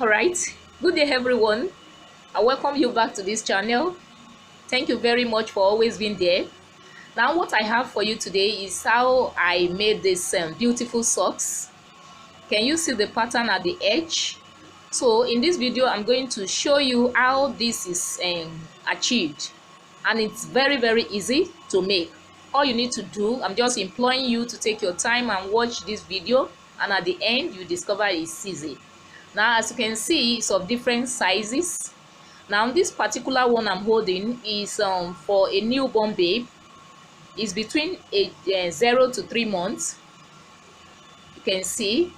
All right, good day everyone. I welcome you back to this channel. Thank you very much for always being there. Now what I have for you today is how I made this beautiful socks. Can you see the pattern at the edge? So in this video I'm going to show you how this is achieved, and it's very easy to make. All you need to do, I'm just imploring you to take your time and watch this video, and at the end you discover it's easy. Now as you can see, it's of different sizes. Now this particular one I'm holding is for a newborn babe. It's between 0 to 3 months, you can see.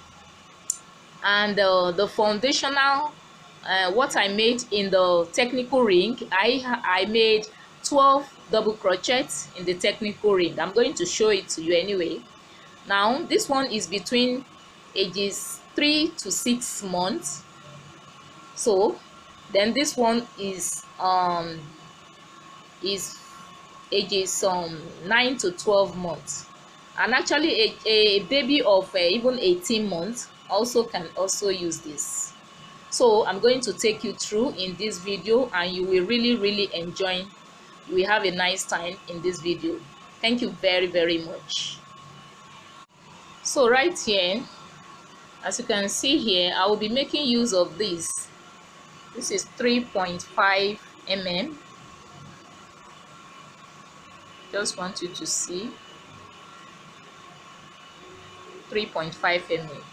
And the foundational, what I made in the technical ring, I made 12 double crochets in the technical ring. I'm going to show it to you anyway. Now this one is between ages 3 to 6 months. So then this one is ages 9 to 12 months, and actually a baby of even 18 months also can also use this. So I'm going to take you through in this video, and you will really enjoy. You will have a nice time in this video. Thank you very much. So right here, as you can see here, I will be making use of this. This is 3.5 mm. Just want you to see 3.5 mm.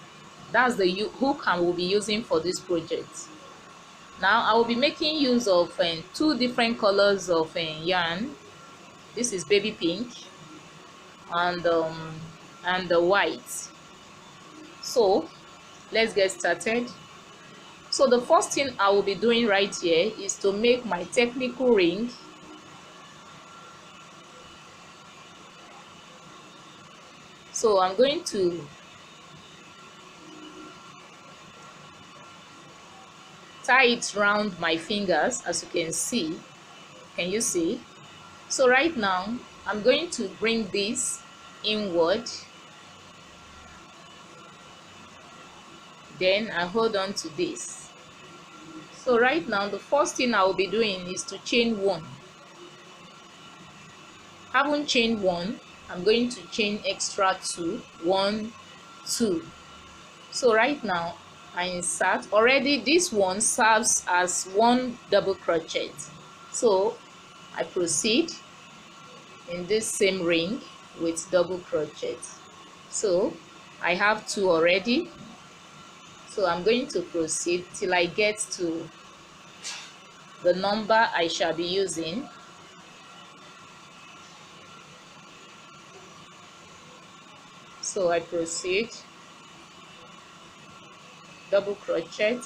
That's the hook I will be using for this project. Now I will be making use of two different colors of yarn. This is baby pink and the white. So let's get started. So the first thing I will be doing right here is to make my technical ring. So I'm going to tie it around my fingers, as you can see. Can you see? So right now I'm going to bring this inward, then I hold on to this. So right now the first thing I will be doing is to chain one. Haven't chained one, I'm going to chain extra 2, 1, 2. So right now I insert. Already this one serves as one double crochet, so I proceed in this same ring with double crochet. So I have 2 already, so I'm going to proceed till I get to the number I shall be using. So I proceed, double crochet,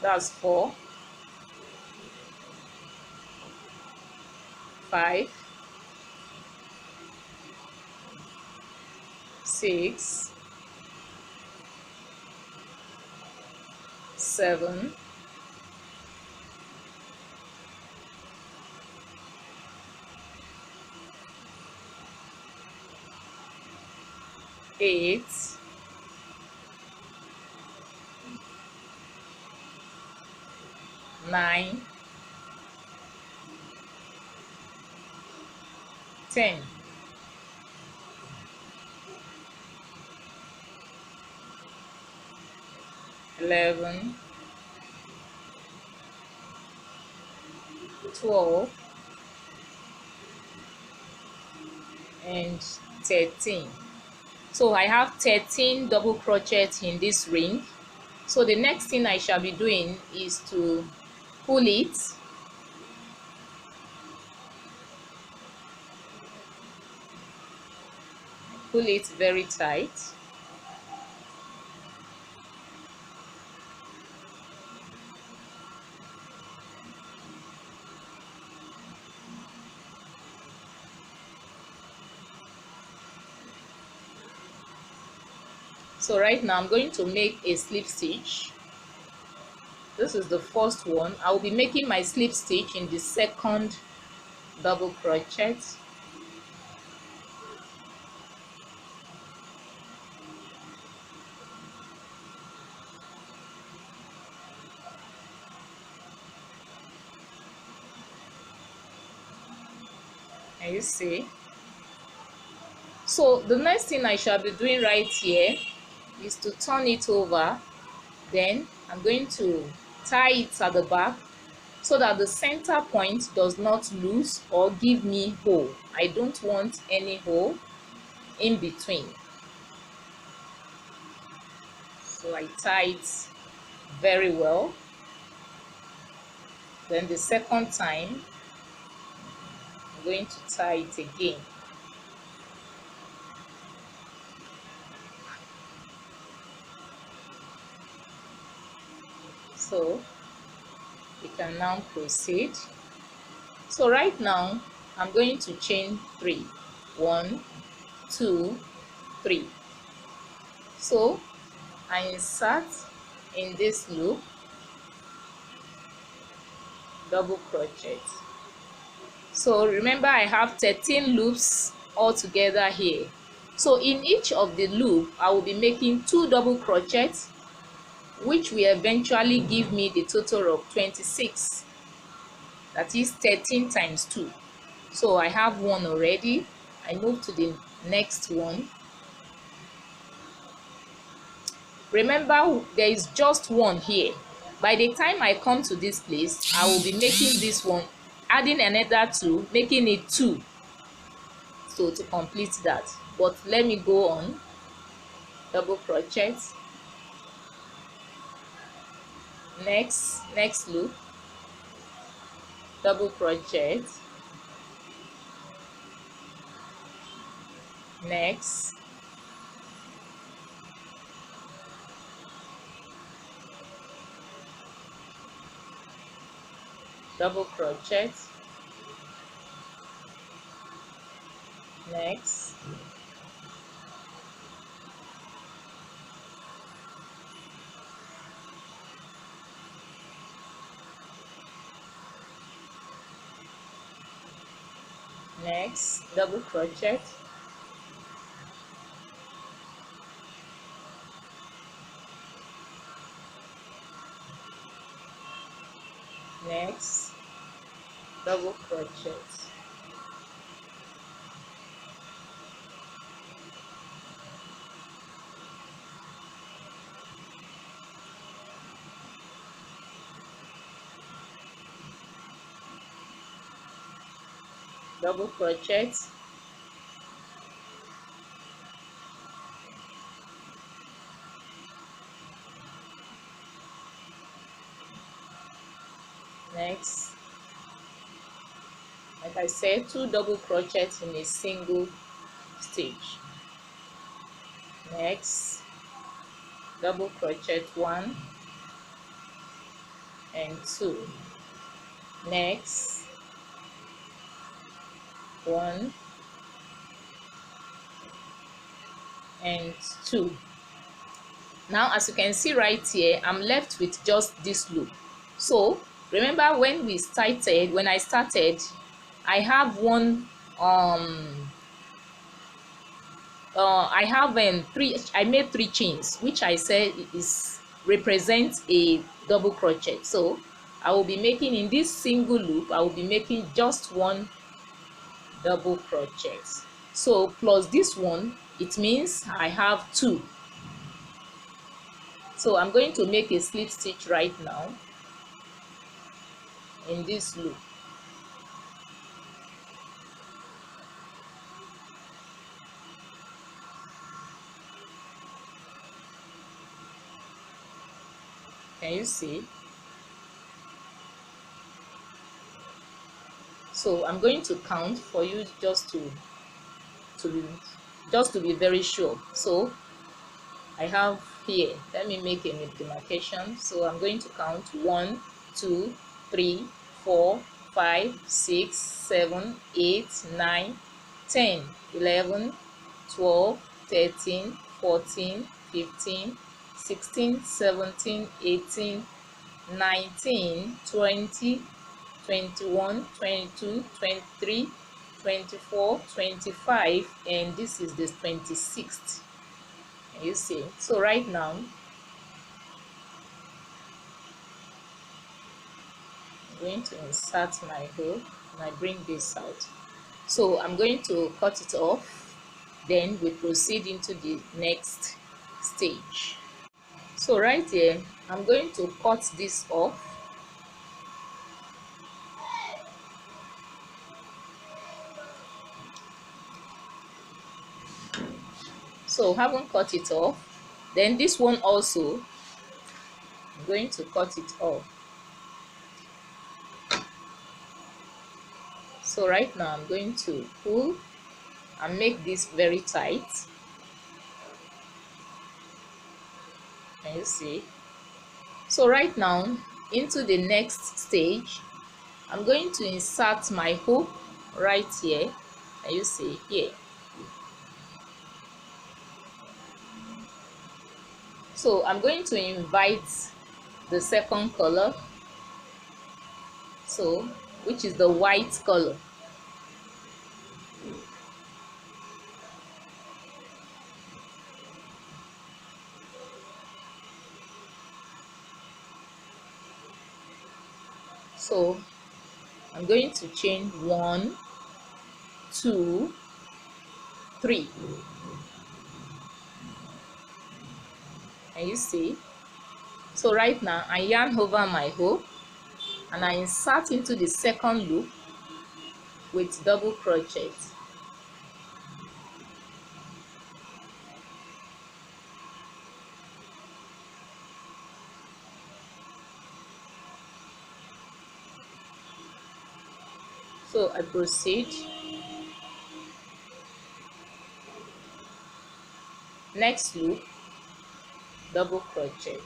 that's 4, 5, 6, 7, 8, 9, 10. 11, 12, and 13. So I have 13 double crochets in this ring. So the next thing I shall be doing is to pull it, very tight. So right now I'm going to make a slip stitch. This is the first one. I will be making my slip stitch in the second double crochet. Can you see? So the next thing I shall be doing right here is to turn it over. Then I'm going to tie it at the back so that the center point does not lose or give me hole. I don't want any hole in between. So I tie it very well. Then the second time I'm going to tie it again. So we can now proceed. So right now I'm going to chain 3. 1, 2, 3. So I insert in this loop, double crochet. So remember, I have 13 loops all together here. So in each of the loop I will be making 2 double crochets, which will eventually give me the total of 26. That is 13 times 2. So I have one already. I move to the next one. Remember, there is just one here. By the time I come to this place, I will be making this one, adding another 2, making it 2. So to complete that, but let me go on. Double crochet, next loop, double crochet, next, double crochet, next, next, double crochet, next, double crochet, double crochet, next. Like I said, 2 double crochets in a single stitch. Next, double crochet 1 and 2. Next, 1 and 2. Now as you can see right here, I'm left with just this loop. So remember, when I started, I have one I have 3. I made 3 chains, which I said is represents a double crochet. So I will be making, in this single loop, I will be making just 1 double crochet. So plus this one, it means I have 2. So I'm going to make a slip stitch right now in this loop. Can you see? So I'm going to count for you just to be very sure. So I have here, let me make a demarcation. So I'm going to count 1, 2, 3, 4, 5, 6, 7, 8, 9, 10, 11, 12, 13, 14, 15, 16, 17, 18, 19, 20, 21, 22, 23, 24, 25, and this is the 26th. You see, so right now I'm going to insert my hook and I bring this out. So I'm going to cut it off, then we proceed into the next stage. So right here I'm going to cut this off. So haven't cut it off, then this one also I'm going to cut it off. So right now I'm going to pull and make this very tight. Can you see? So right now into the next stage I'm going to insert my hook right here. Can you see here? So I'm going to invite the second color, so which is the white color. So I'm going to chain 1, 2, 3. Can you see? So right now I yarn over my hook and I insert into the second loop with double crochet. So I proceed. Next loop, double crochet.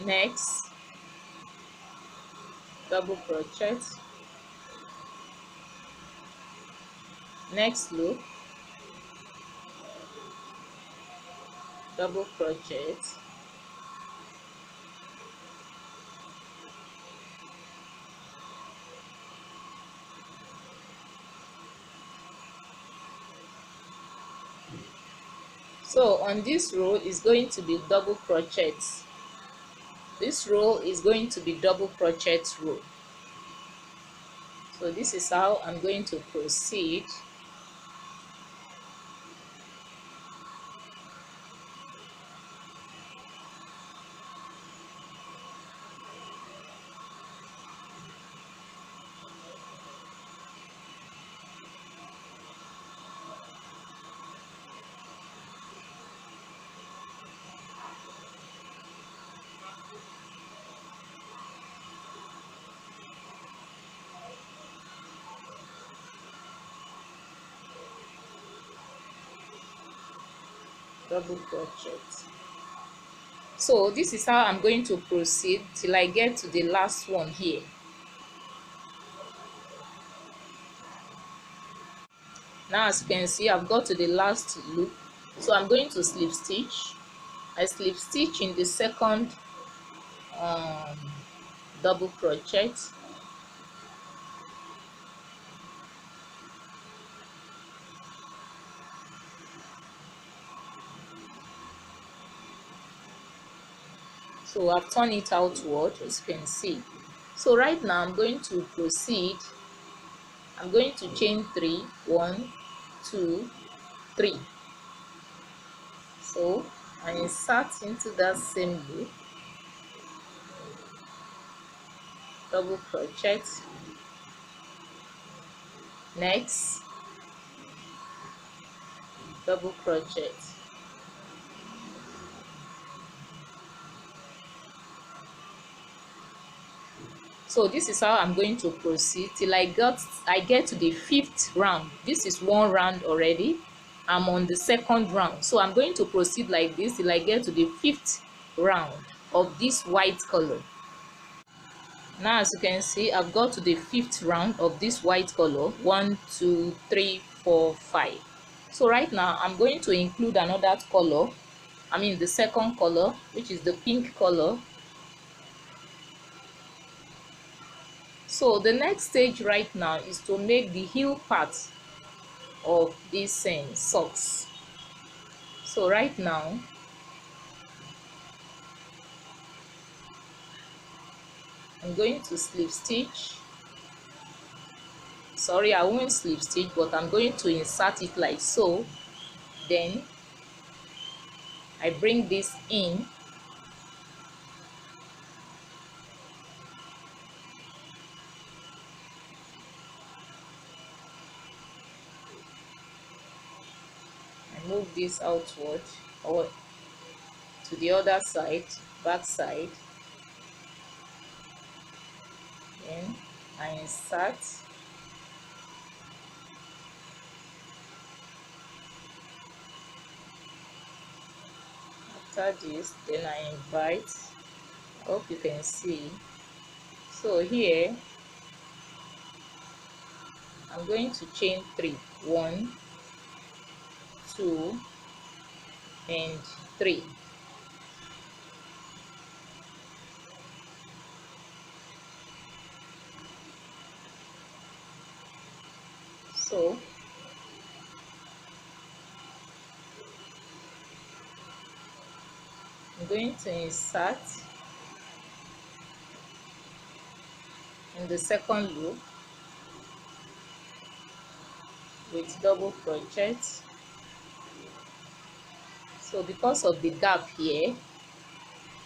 Next, double crochet. Next loop, double crochet. So on this row is going to be double crochet. This row is going to be double crochet row. So this is how I'm going to proceed. Double crochet. So this is how I'm going to proceed till I get to the last one here. Now as you can see, I've got to the last loop, so I'm going to slip stitch. I slip stitch in the second double crochet. So I've turned it outward, as you can see. So right now I'm going to proceed. I'm going to chain 3, 1, 2, 3. So I insert into that same loop, double crochet. Next, double crochet. So this is how I'm going to proceed till I get to the 5th round. This is one round already. I'm on the second round, so I'm going to proceed like this till I get to the 5th round of this white color. Now as you can see, I've got to the 5th round of this white color. 1, 2, 3, 4 5. So right now I'm going to include another color, I mean the second color, which is the pink color. So the next stage right now is to make the heel part of these socks. So right now I'm going to slip stitch. Sorry, I won't slip stitch, but I'm going to insert it like so. Then I bring this in. I move this outward or to the other side, back side. Then I insert. After this, then I invite. Hope you can see. So here I'm going to chain 3. 1, 2, and 3. So I'm going to insert in the second loop with double crochet. So because of the gap here,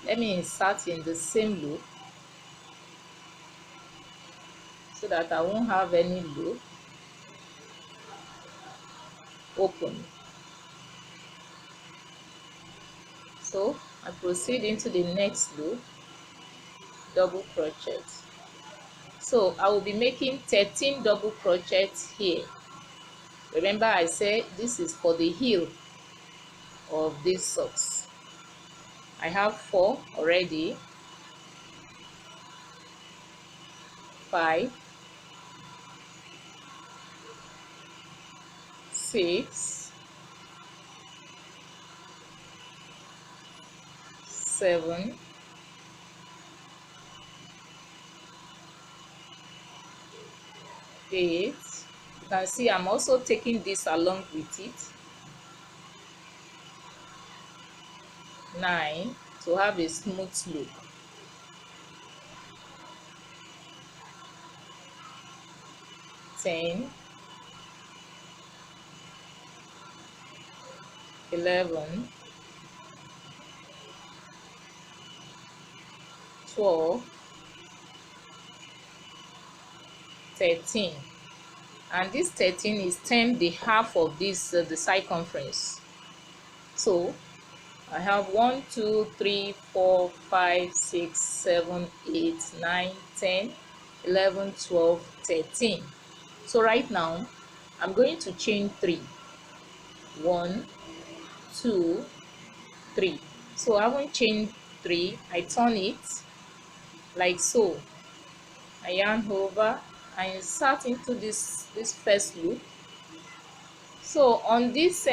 let me insert in the same loop so that I won't have any loop open. So I proceed into the next loop, double crochet. So I will be making 13 double crochets here. Remember I said this is for the heel of these socks. I have 4 already, 5, 6, 7, 8. You can see I'm also taking this along with it. 9 to have a smooth look. 10, 11, 12, 13. And this 13 is termed the half of this the circumference. So I have 1, 2, 3, 4, 5, 6, 7, 8, 9, 10, 11, 12, 13. So right now I'm going to chain 3. 1, 2, 3. So I haven't chained 3. I turn it like so. I yarn over, I insert into this first loop. So on this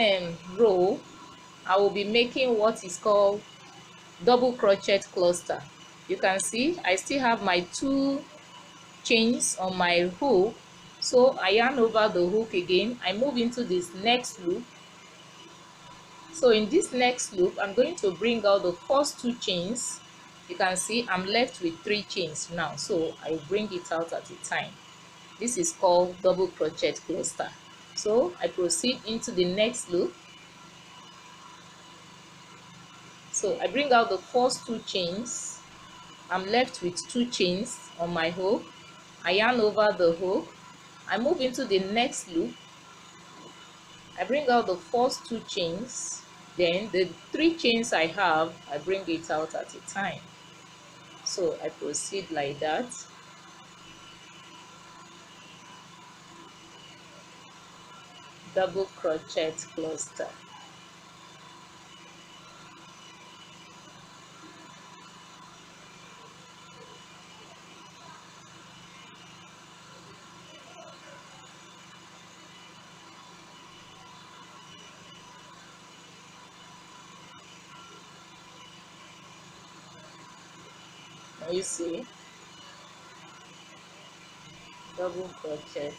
row I will be making what is called double crochet cluster. You can see I still have my 2 chains on my hook. So I yarn over the hook again, I move into this next loop. So in this next loop I'm going to bring out the first 2 chains. You can see I'm left with 3 chains now, so I bring it out at a time. This is called double crochet cluster. So I proceed into the next loop. So I bring out the first 2 chains. I'm left with 2 chains on my hook. I yarn over the hook. I move into the next loop. I bring out the first 2 chains. Then the 3 chains I have, I bring it out at a time. So I proceed like that. Double crochet cluster. You see, double crochet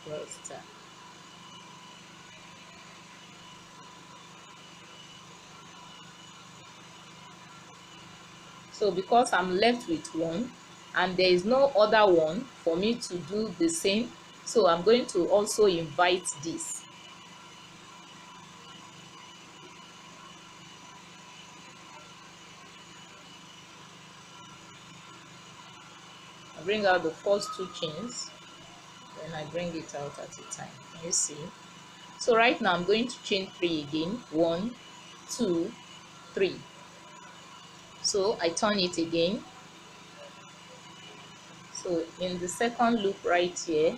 cluster. So because I'm left with one and there is no other one for me to do the same, so I'm going to also invite this. I bring out the first two chains, then I bring it out at a time. You see, so right now I'm going to chain 3 again. 1, 2, 3. So I turn it again. So in the second loop right here,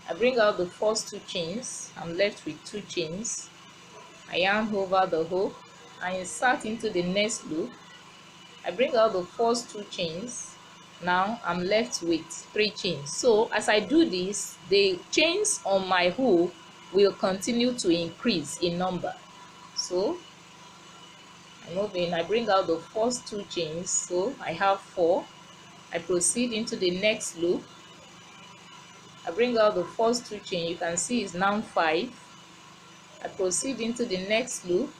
I bring out the first two chains. I'm left with 2 chains. I yarn over the hook, I insert into the next loop. I bring out the first 2 chains. Now I'm left with 3 chains. So as I do this, the chains on my hook will continue to increase in number. So I move in, I bring out the first 2 chains, so I have 4. I proceed into the next loop. I bring out the first 2 chains, you can see it's now 5. I proceed into the next loop.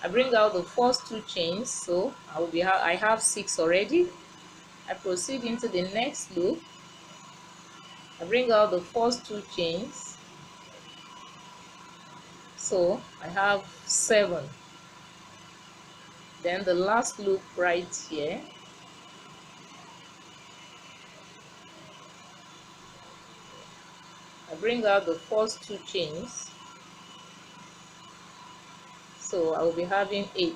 I bring out the first 2 chains, so I have 6 already. I proceed into the next loop. I bring out the first 2 chains, so I have 7. Then the last loop right here, I bring out the first 2 chains, so I will be having 8.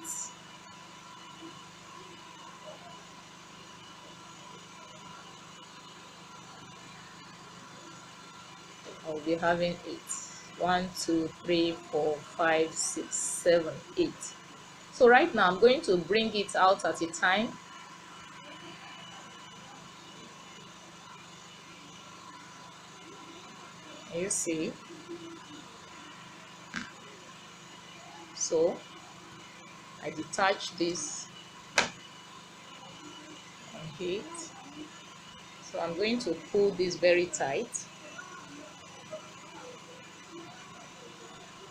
I will be having 8. 1, 2, 3, 4, 5, 6, 7, 8. So right now I'm going to bring it out at a time. You see, so I detach this on it. So I'm going to pull this very tight.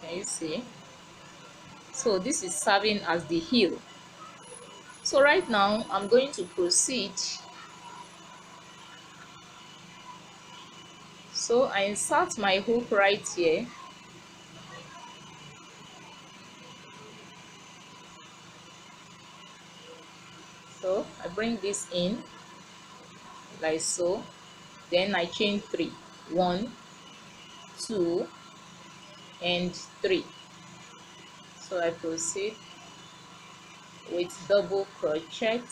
Can you see? So this is serving as the heel. So right now I'm going to proceed. So I insert my hook right here. So I bring this in like so. Then I chain 3. 1, 2, and 3. So I proceed with double crochet.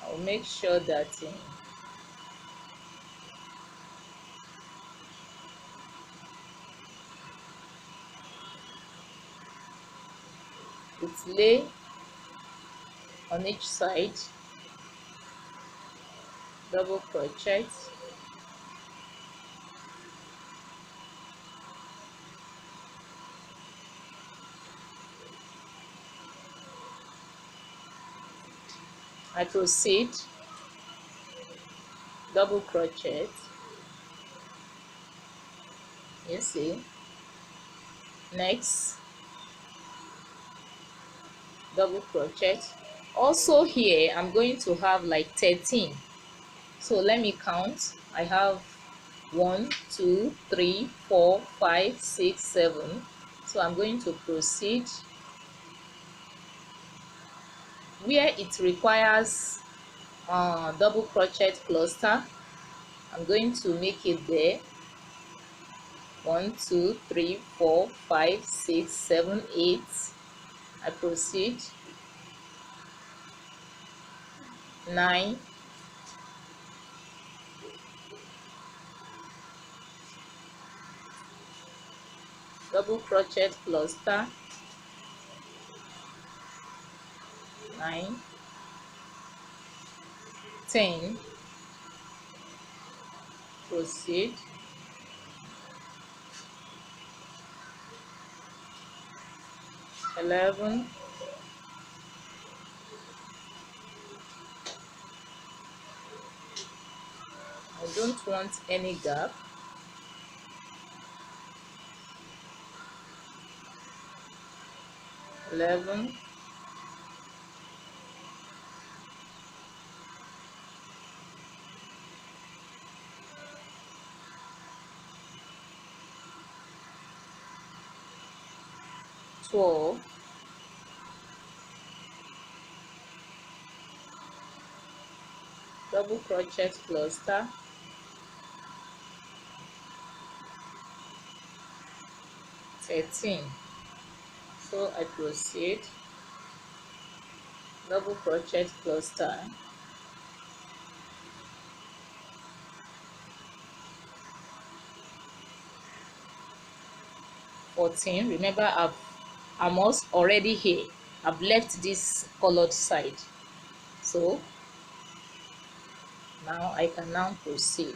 I'll make sure that it's lay on each side, double crochet. I proceed, double crochet. You see, next double crochet. Also here I'm going to have like 13. So let me count. I have 1, 2, 3, 4, 5, 6, 7. So I'm going to proceed where it requires double crochet cluster. I'm going to make it there. 1, 2, 3, 4, 5, 6, 7, 8. I proceed. 9. Double crochet cluster. 9. 10. Proceed. 11, 'I don't want any gap. 11, 12, 'double crochet cluster, 13. So I proceed, double crochet cluster, 14. Remember, I'm also already here. I've left this colored side, so now I can now proceed.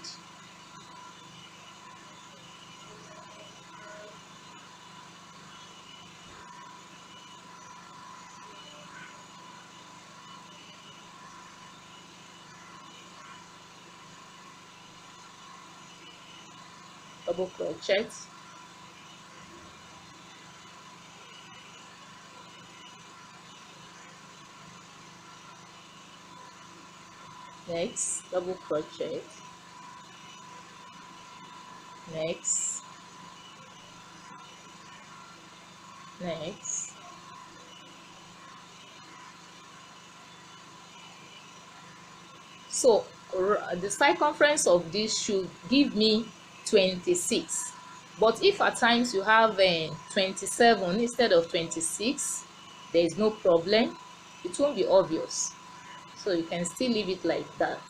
Double crochet, next double crochet, next, next, so the circumference of this should give me 26, but if at times you have 27 instead of 26, there is no problem, it won't be obvious, so you can still leave it like that.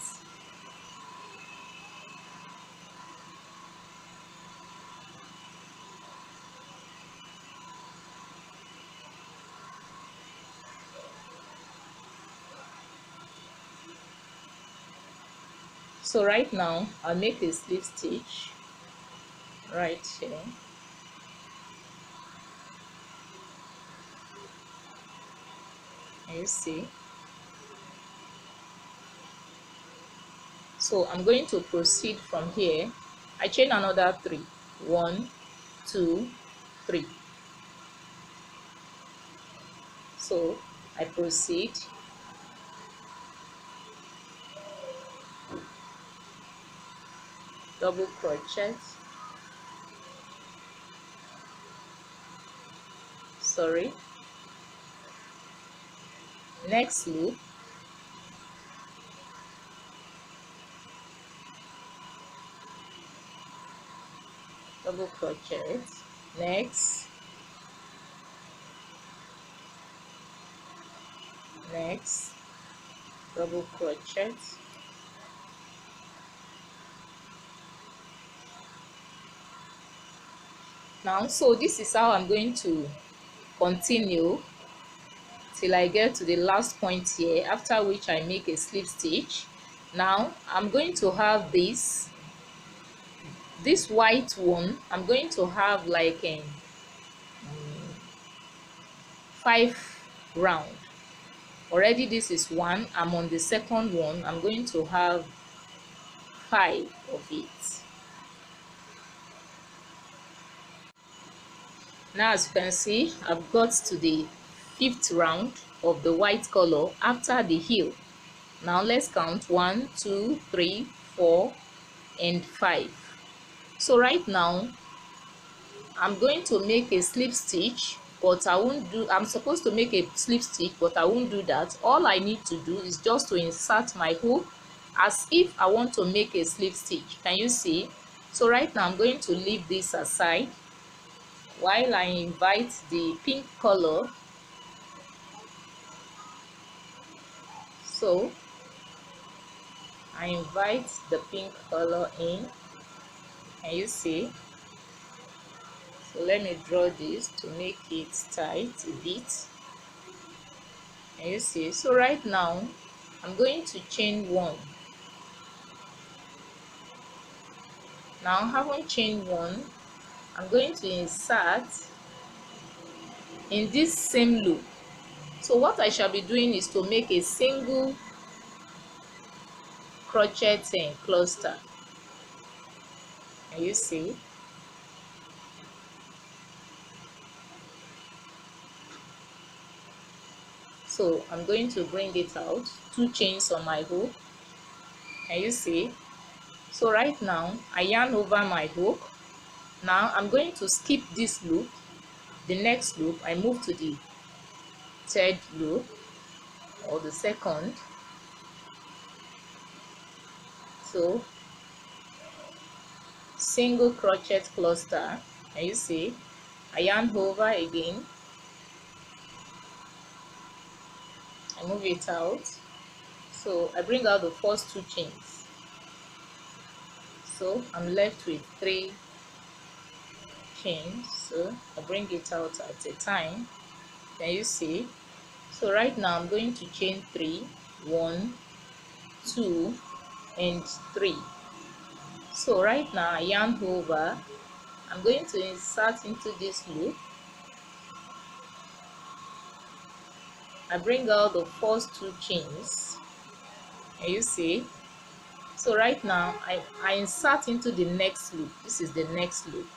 So right now I'll make a slip stitch right here. You see, so I'm going to proceed from here. I chain another 3, 1, 2, 3. So I proceed, double crochet, sorry, next loop, double crochet, next, next, double crochet, now. So this is how I'm going to continue till I get to the last point here, after which I make a slip stitch. Now I'm going to have this white one, I'm going to have like a 5 round. Already this is 1, I'm on the second one, I'm going to have 5 of it. Now as you can see, I've got to the 5th round of the white color after the heel. Now let's count 1, 2, 3, 4 and 5. So right now I'm going to make a slip stitch, but I'm supposed to make a slip stitch, but I won't do that. All I need to do is just to insert my hook as if I want to make a slip stitch. Can you see? So right now I'm going to leave this aside while I invite the pink color. So I invite the pink color in. Can you see? So let me draw this to make it tight a bit. Can you see? So right now I'm going to chain 1. Now having chained 1, I'm going to insert in this same loop. So what I shall be doing is to make a single crochet cluster. Can you see? So I'm going to bring it out, 2 chains on my hook. Can you see? So right now I yarn over my hook. Now I'm going to skip this loop. The next loop I move to the third loop or the second. So single crochet cluster. Can you see? I yarn over again. I move it out. So I bring out the first 2 chains. So I'm left with 3 chains. So I bring it out at a time. Can you see? So right now I'm going to chain 3, 1, 2 and 3. So right now I yarn over. I'm going to insert into this loop. I bring out the first 2 chains. Can you see? So right now I insert into the next loop. This is the next loop.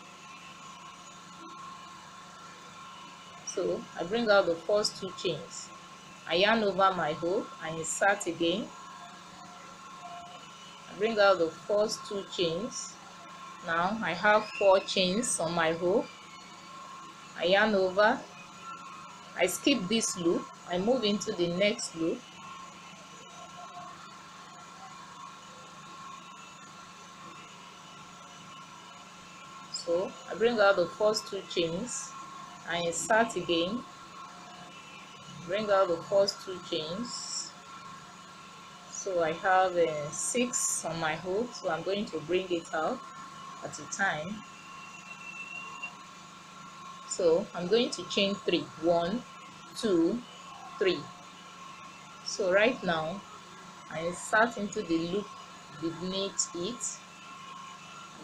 So I bring out the first 2 chains. I yarn over my hook. I insert again. I bring out the first 2 chains. Now I have 4 chains on my hook. I yarn over. I skip this loop. I move into the next loop. So I bring out the first 2 chains. I insert again. Bring out the first 2 chains. So I have 6 on my hook. So I'm going to bring it out at a time. So I'm going to chain 3. 1, 2, 3. So right now I insert into the loop beneath it.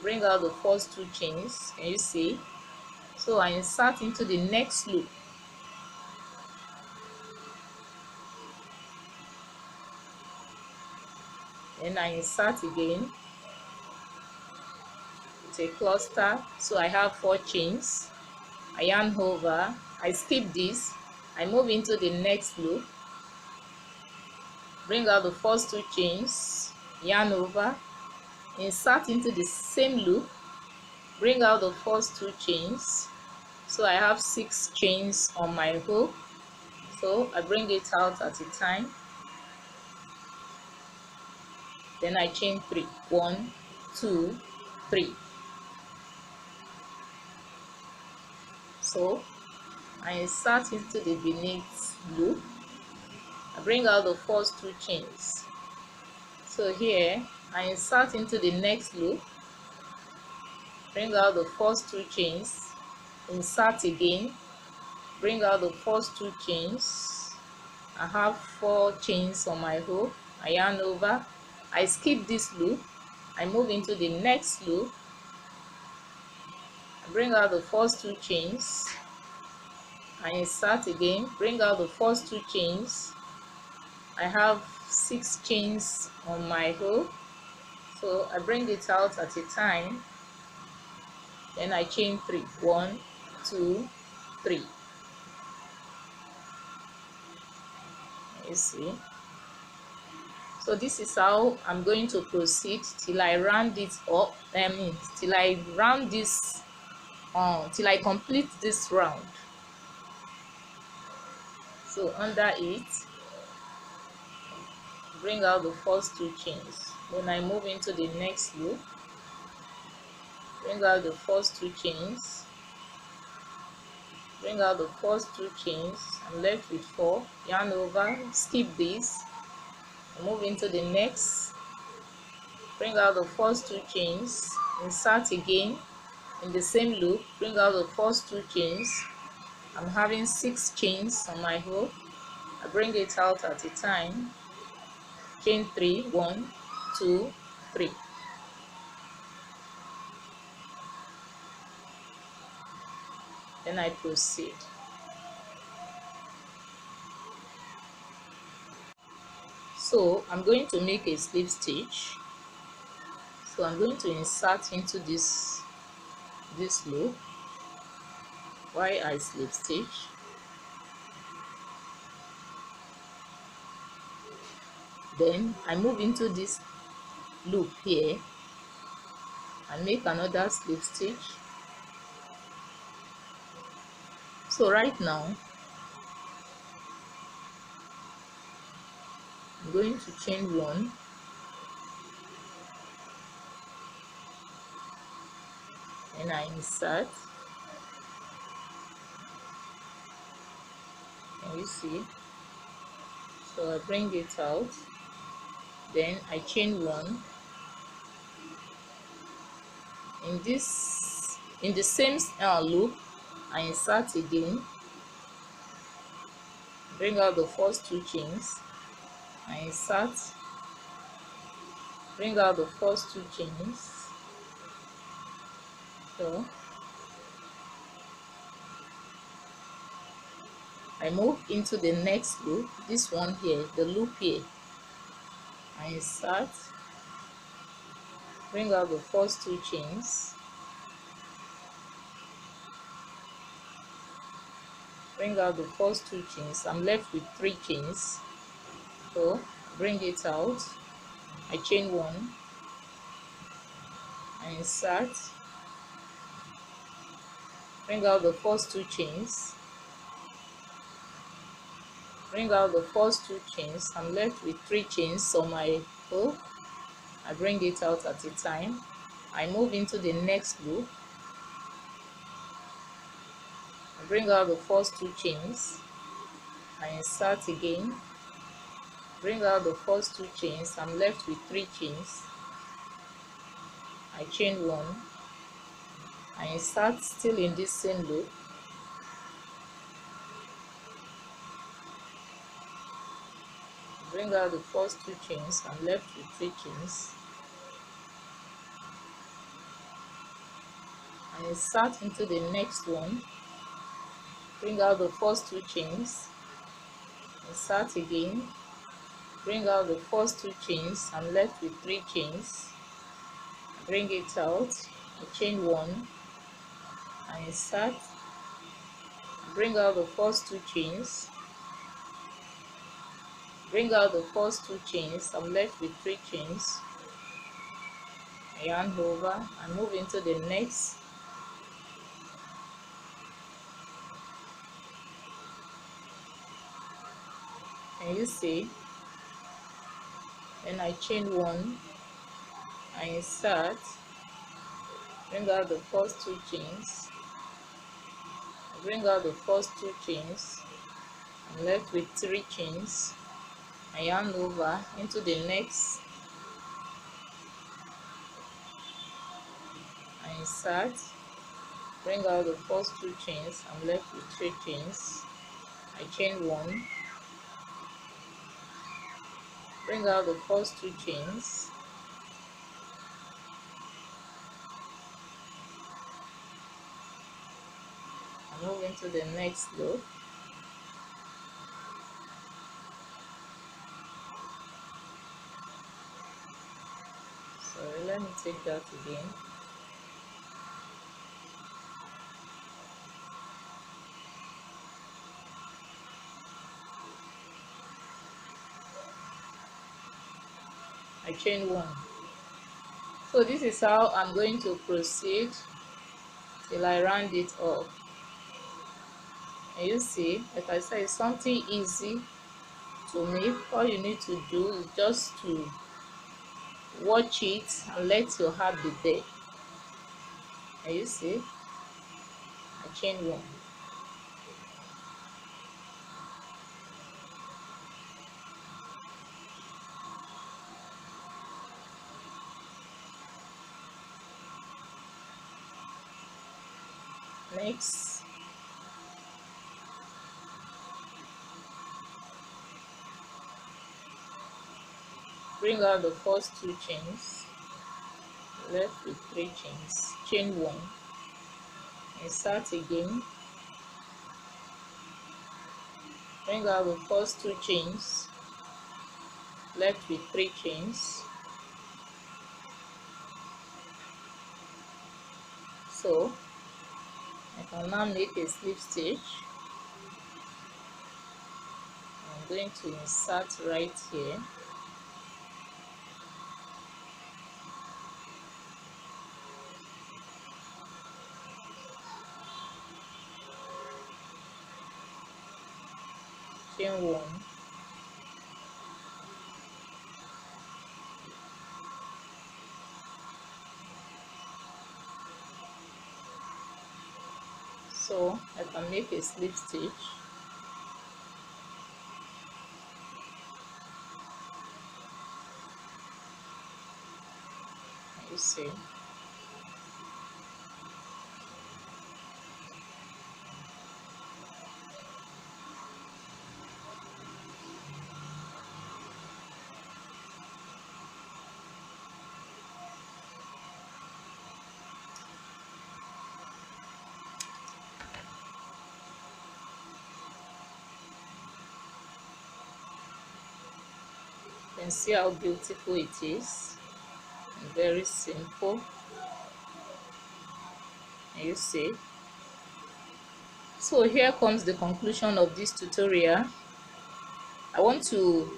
Bring out the first 2 chains. Can you see? So I insert into the next loop. Then I insert again with a cluster. So I have 4 chains. I yarn over. I skip this. I move into the next loop. Bring out the first 2 chains. Yarn over. Insert into the same loop. Bring out the first 2 chains. So I have 6 chains on my hook. So I bring it out at a time. Then I chain 3. 1, 2, 3. So I insert into the beneath loop. I bring out the first 2 chains. So here I insert into the next loop. Bring out the first 2 chains. Insert again. Bring out the first 2 chains. I have 4 chains on my hook. I yarn over. I skip this loop. I move into the next loop. I bring out the first 2 chains. I insert again. Bring out the first 2 chains. I have 6 chains on my hook. So I bring it out at a time. Then I chain 3. 1, 2, 3. You see? So this is how I'm going to proceed till I round it up. Till I round this till I complete this round. So under it, bring out the first 2 chains. Then I move into the next loop. Bring out the first 2 chains. Bring out the first 2 chains. I'm left with 4. Yarn over. Skip this. Move into the next. Bring out the first 2 chains. Insert again in the same loop. Bring out the first 2 chains. I'm having 6 chains on my hook. I bring it out at a time. Chain 3. 1, 2, 3. Then I proceed. So I'm going to make a slip stitch. So I'm going to insert into this loop while I slip stitch. Then I move into this loop here and make another slip stitch. So right now I'm going to chain one, and I insert. Can you see? So I bring it out, then I chain one in the same loop. I insert again, bring out the first two chains, I insert, bring out the first two chains. So I move into the next loop, this one here, the loop here. I insert, bring out the first two chains, bring out the first two chains. I'm left with three chains. So bring it out, I chain one, I insert, bring out the first two chains, bring out the first two chains. I'm left with three chains on my hook. I bring it out at a time. I move into the next loop, I bring out the first two chains, I insert again, bring out the first two chains. I'm left with three chains. I chain one, I insert still in this same loop, bring out the first two chains. I'm left with three chains. I insert into the next one, bring out the first two chains, insert again, bring out the first two chains. I'm left with three chains. Bring it out, I chain one, I insert, bring out the first two chains, bring out the first two chains. I'm left with three chains. I yarn over and move into the next. Can you see? Then I chain one, I insert, bring out the first two chains, bring out the first two chains. I'm left with three chains. I yarn over into the next. I insert, bring out the first two chains. I'm left with three chains. I chain one, bring out the first two chains, and move into the next loop. Sorry, let me take that again. I chain one. So this is how I'm going to proceed till I round it up. And you see, like I said, it's something easy to make. All you need to do is just to watch it and let your heart be there. And you see, I chain one. Next, bring out the first two chains, left with three chains, chain one, insert again, bring out the first two chains, left with 3 chains. So I can now make a slip stitch. I'm going to insert right here. Chain 1, so I can make a slip stitch. You see, you can see how beautiful it is. Very simple. You see, so here comes the conclusion of this tutorial. I want to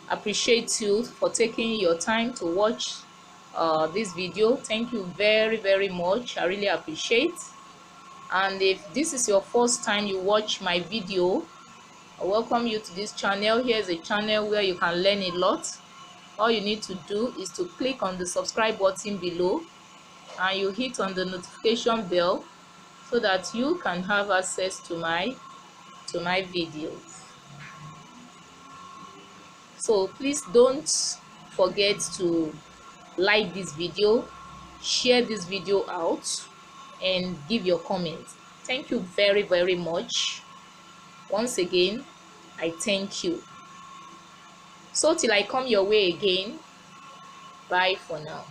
appreciate you for taking your time to watch this video. Thank you very much. I really appreciate. And if this is your first time you watch my video, I welcome you to this channel. Here's a channel where you can learn a lot. All you need to do is to click on the subscribe button below and you hit on the notification bell so that you can have access to my videos. So please don't forget to like this video, share this video out, and give your comments. Thank you very much. Once again, I thank you. So till I come your way again, bye for now.